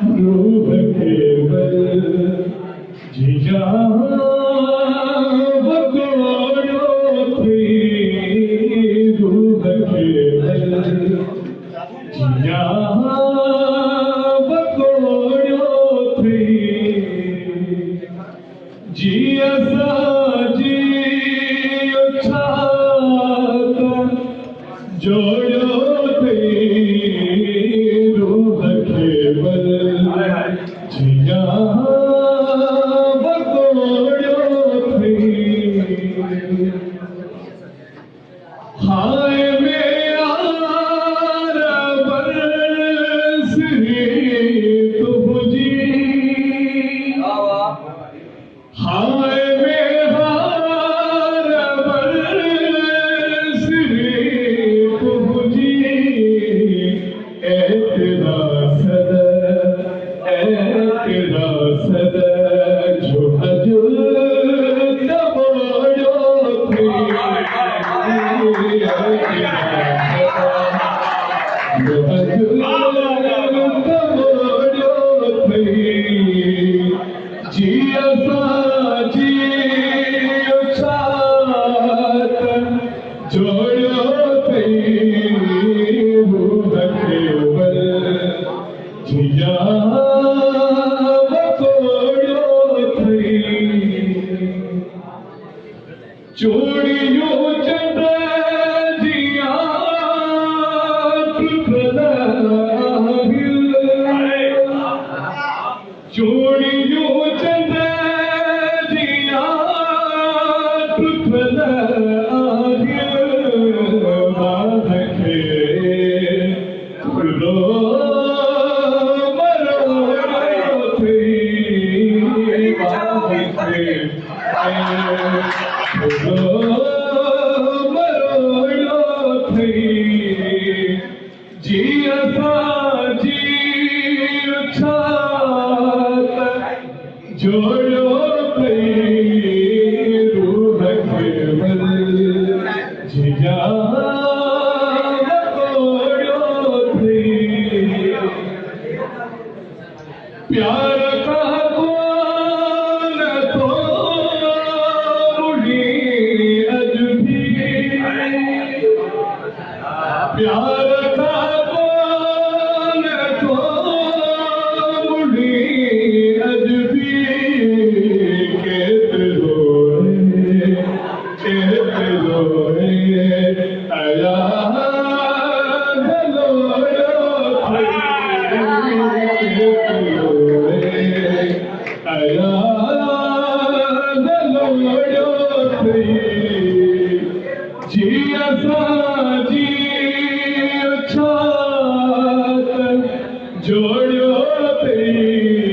रूह केवल जिया बकोड़ो थी रूह केवल जिया बकोड़ो थी जिया साजी जोड़ो थी रूह केवल जिया बकोड़ो थी हाय मेरा बरस तुझी हाय मेरा बरस तुझी तेरा सदा जो हजूर तबोड़ो थी जो हजूर तबोड़ो थी जिया साजी छात जोड़ो थी रूह केवल जिया चोड़ियों चंद जिया चोड़ियों चंद जिया मरोड़ो थी जिया साजी छात जोड़ो थी रूह केवल जिया बकोड़ो थी प्यार का प्यार का बोल तो मुड़ी अजबी केत लोए आया गलोड़ो आया गलोड़ो जिया साजी छात जोड़ो थी